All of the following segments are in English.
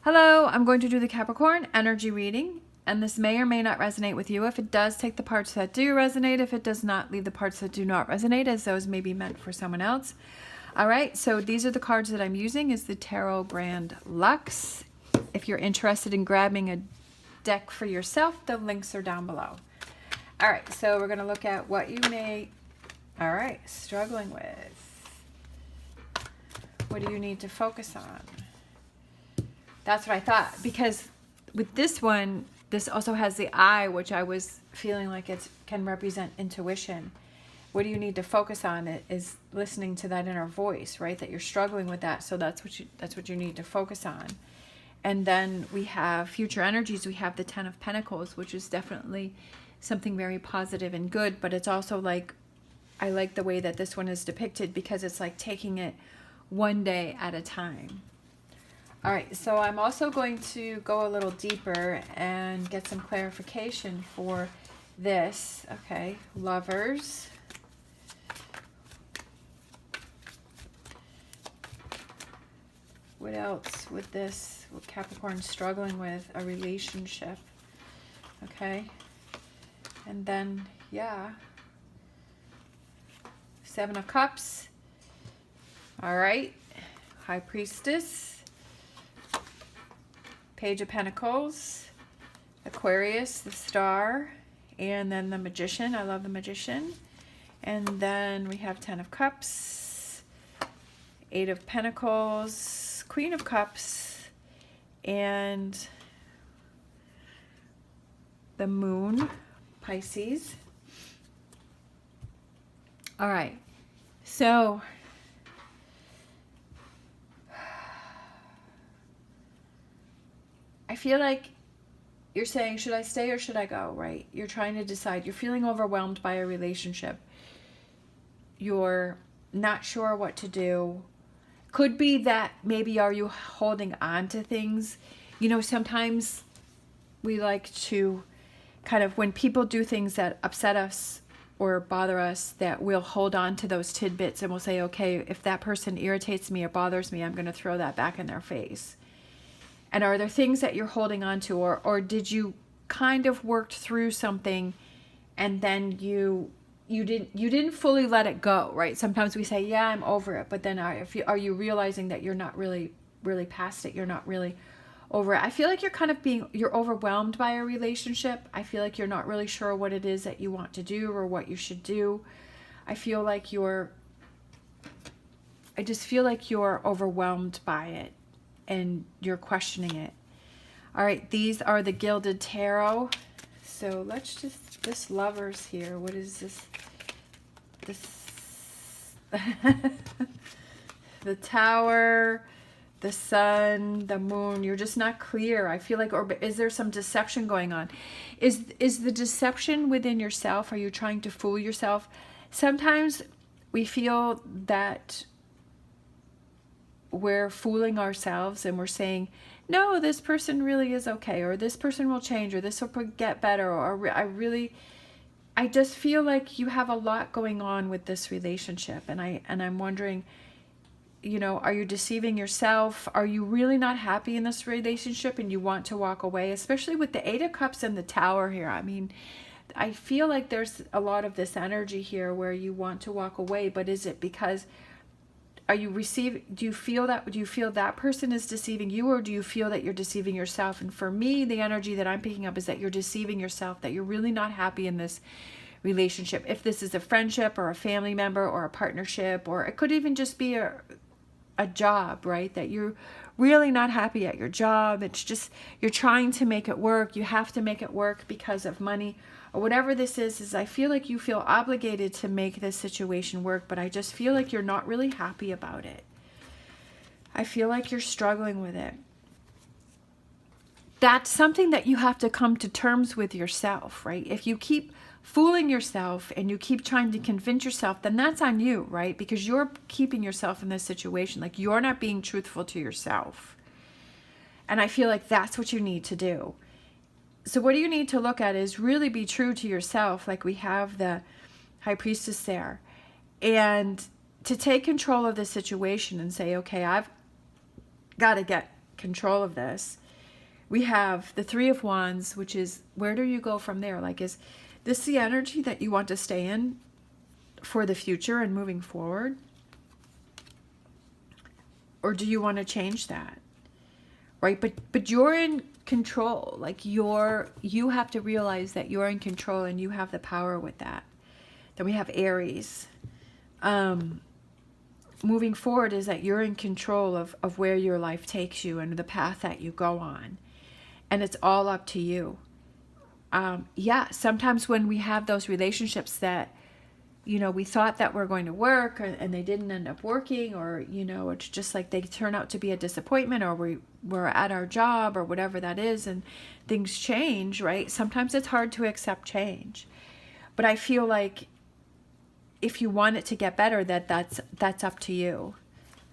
Hello, I'm going to do the Capricorn energy reading, and this may or may not resonate with you. If it does, take the parts that do resonate. If it does not, leave the parts that do not resonate, as those may be meant for someone else. All right, so these are the cards that I'm using is the Tarot Grand Luxe. If you're interested in grabbing a deck for yourself, the links are down below. All right, so we're going to look at what you may, struggling with. What do you need to focus on? That's what I thought, because with this one, this also has the eye, which I was feeling like it can represent intuition. What do you need to focus on? It is listening to that inner voice, right? That you're struggling with that. So that's what you need to focus on. And then we have future energies. We have the Ten of Pentacles, which is definitely something very positive and good. But it's also like, I like the way that this one is depicted because it's like taking it one day at a time. All right, so I'm also going to go a little deeper and get some clarification for this. Okay, Lovers. What else with this? What Capricorn struggling with? A relationship. Okay, and then, yeah. Seven of Cups. All right, High Priestess. Page of Pentacles, Aquarius, the Star, and then the Magician. I love the Magician. And then we have Ten of Cups, Eight of Pentacles, Queen of Cups, and the Moon, Pisces. All right, so I feel like you're saying, should I stay or should I go, right? You're trying to decide. You're feeling overwhelmed by a relationship. You're not sure what to do. Could be that maybe are you holding on to things? You know, sometimes we like to kind of, when people do things that upset us or bother us, that we'll hold on to those tidbits and we'll say, okay, if that person irritates me or bothers me, I'm going to throw that back in their face. And are there things that you're holding on to, or did you kind of worked through something and then you didn't fully let it go, right? Sometimes we say, yeah, I'm over it, but then are you realizing that you're not really past it? You're not really over it. I feel like you're overwhelmed by a relationship. I feel like you're not really sure what it is that you want to do or what you should do. I feel like I just feel like you're overwhelmed by it. And you're questioning it. All right, these are the Gilded Tarot. So let's just, this Lovers here, what is this? The Tower, the Sun, the Moon. You're just not clear. I feel like, or is there some deception going on? Is the deception within yourself? Are you trying to fool yourself? Sometimes we feel that we're fooling ourselves and we're saying, no, this person really is okay, or this person will change, or this will get better, or I just feel like you have a lot going on with this relationship, and I'm wondering, you know, are you deceiving yourself? Are you really not happy in this relationship and you want to walk away? Especially with the Eight of Cups and the Tower here. I mean, I feel like there's a lot of this energy here where you want to walk away, but is it because do you feel that person is deceiving you, or do you feel that you're deceiving yourself? And for me, the energy that I'm picking up is that you're deceiving yourself, that you're really not happy in this relationship. If this is a friendship or a family member or a partnership, or it could even just be a job, right? That you're really not happy at your job. It's just, you're trying to make it work. You have to make it work because of money or whatever this is I feel like you feel obligated to make this situation work, but I just feel like you're not really happy about it. I feel like you're struggling with it. That's something that you have to come to terms with yourself, right? If you keep fooling yourself and you keep trying to convince yourself, then that's on you, right? Because you're keeping yourself in this situation. Like, you're not being truthful to yourself. And I feel like that's what you need to do. So what do you need to look at is really be true to yourself, like we have the High Priestess there, and to take control of the situation and say, okay, I've got to get control of this. We have the Three of Wands, which is, where do you go from there? Like, is this the energy that you want to stay in for the future and moving forward? Or do you want to change that? Right? But you're in control. Like, you have to realize that you're in control and you have the power with that. Then we have Aries. Moving forward is that you're in control of where your life takes you and the path that you go on. And it's all up to you. Yeah, sometimes when we have those relationships that, you know, we thought that were going to work and they didn't end up working, or, you know, it's just like they turn out to be a disappointment, or we're at our job or whatever that is, and things change, right? Sometimes it's hard to accept change. But I feel like if you want it to get better, that's up to you,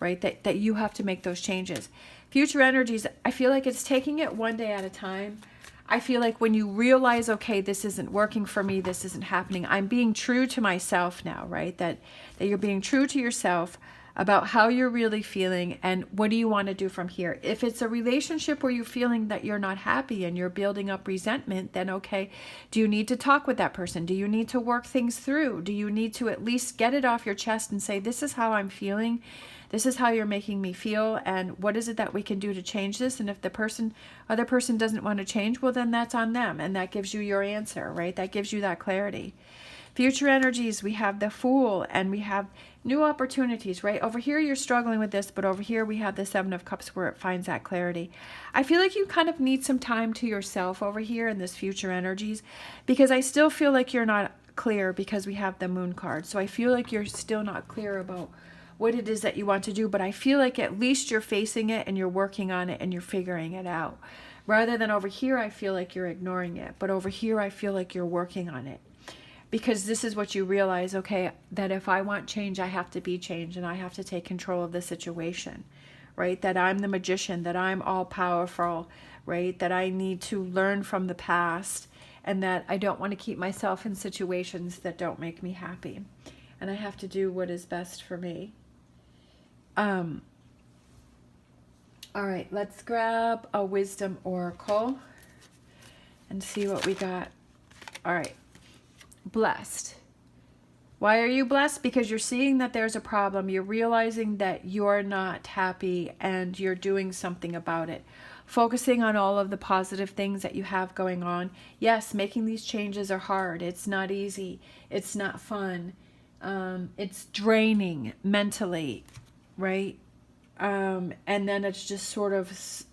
right? That you have to make those changes. Future energies, I feel like it's taking it one day at a time. I feel like when you realize, okay, this isn't working for me, this isn't happening, I'm being true to myself now, right? That you're being true to yourself about how you're really feeling and what do you want to do from here. If it's a relationship where you're feeling that you're not happy and you're building up resentment, then okay, do you need to talk with that person? Do you need to work things through? Do you need to at least get it off your chest and say, this is how I'm feeling, this is how you're making me feel, and what is it that we can do to change this? And if the other person doesn't want to change, well, then that's on them, and that gives you your answer, right? That gives you that clarity. Future energies, we have the Fool, and we have new opportunities, right? Over here, you're struggling with this, but over here, we have the Seven of Cups where it finds that clarity. I feel like you kind of need some time to yourself over here in this future energies, because I still feel like you're not clear, because we have the Moon card. So I feel like you're still not clear about what it is that you want to do, but I feel like at least you're facing it and you're working on it and you're figuring it out. Rather than over here, I feel like you're ignoring it, but over here, I feel like you're working on it. Because this is what you realize, okay, that if I want change, I have to be changed and I have to take control of the situation, right? That I'm the magician, that I'm all powerful, right? That I need to learn from the past, and that I don't want to keep myself in situations that don't make me happy. And I have to do what is best for me. All right, let's grab a wisdom oracle and see what we got. All right. Blessed. Why are you blessed? Because you're seeing that there's a problem. You're realizing that you're not happy and you're doing something about it. Focusing on all of the positive things that you have going on. Yes, making these changes are hard. It's not easy. It's not fun. It's draining mentally, right? And then it's just sort of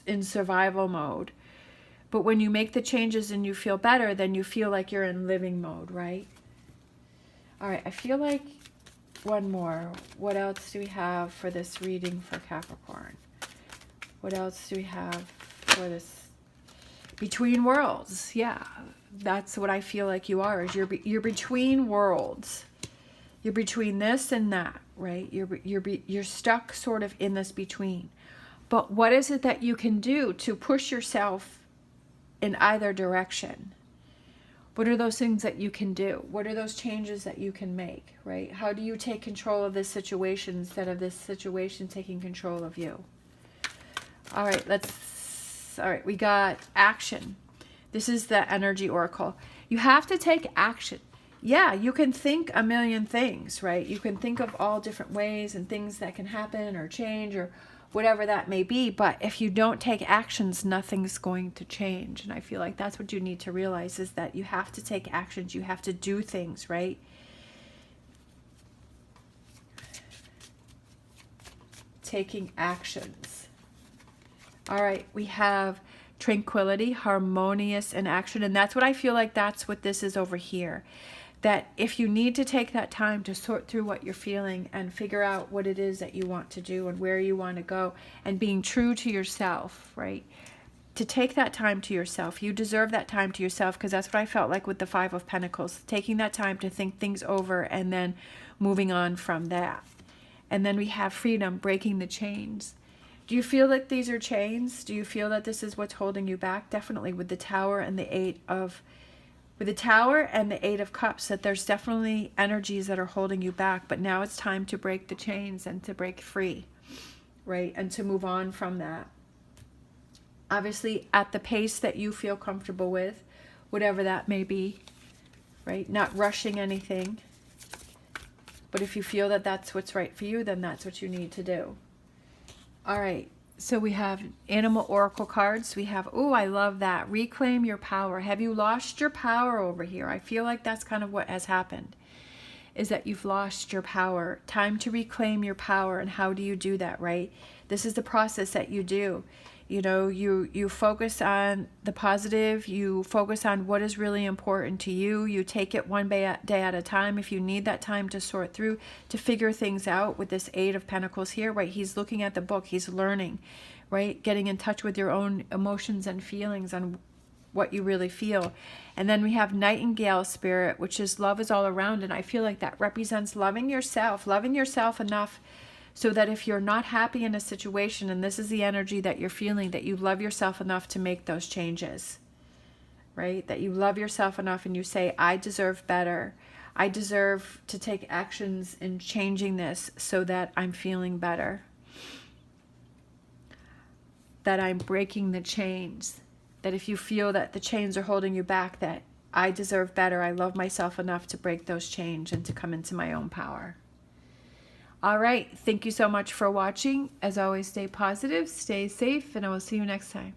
in survival mode. But when you make the changes and you feel better, then you feel like you're in living mode, right? All right, I feel like one more. What else do we have for this reading for Capricorn? What else do we have for this? Between worlds. Yeah, that's what I feel like you are. Is you're between worlds. You're between this and that, right? You're stuck sort of in this between. But what is it that you can do to push yourself in either direction? What are those things that you can do? What are those changes that you can make, right? How do you take control of this situation instead of this situation taking control of you? All right, we got action. This is the energy oracle. You have to take action. Yeah, you can think a million things, right? You can think of all different ways and things that can happen or change or whatever that may be, but if you don't take actions, nothing's going to change. And I feel like that's what you need to realize, is that you have to take actions, you have to do things, right? Taking actions. All right, we have tranquility, harmonious in action, and that's what I feel like that's what this is over here. That if you need to take that time to sort through what you're feeling and figure out what it is that you want to do and where you want to go, and being true to yourself, right? To take that time to yourself. You deserve that time to yourself, because that's what I felt like with the Five of Pentacles. Taking that time to think things over and then moving on from that. And then we have freedom, breaking the chains. Do you feel like these are chains? Do you feel that this is what's holding you back? Definitely with the Tower and the Eight of Cups, that there's definitely energies that are holding you back, but now it's time to break the chains and to break free. right? And to move on from that. Obviously, at the pace that you feel comfortable with, whatever that may be, right? Not rushing anything. But if you feel that that's what's right for you, then that's what you need to do. All right. So we have animal oracle cards. We have, oh, I love that. Reclaim your power. Have you lost your power over here? I feel like that's kind of what has happened, is that you've lost your power. Time to reclaim your power. And how do you do that, right? This is the process that you do. You know, you focus on the positive. You focus on what is really important to you. You take it one day at a time. If you need that time to sort through, to figure things out with this Eight of Pentacles here, right? He's looking at the book. He's learning, right? Getting in touch with your own emotions and feelings on what you really feel. And then we have Nightingale Spirit, which is love is all around. And I feel like that represents loving yourself enough so that if you're not happy in a situation, and this is the energy that you're feeling, that you love yourself enough to make those changes, right? That you love yourself enough and you say, I deserve better. I deserve to take actions in changing this so that I'm feeling better. That I'm breaking the chains. That if you feel that the chains are holding you back, that I deserve better. I love myself enough to break those chains and to come into my own power. All right. Thank you so much for watching. As always, stay positive, stay safe, and I will see you next time.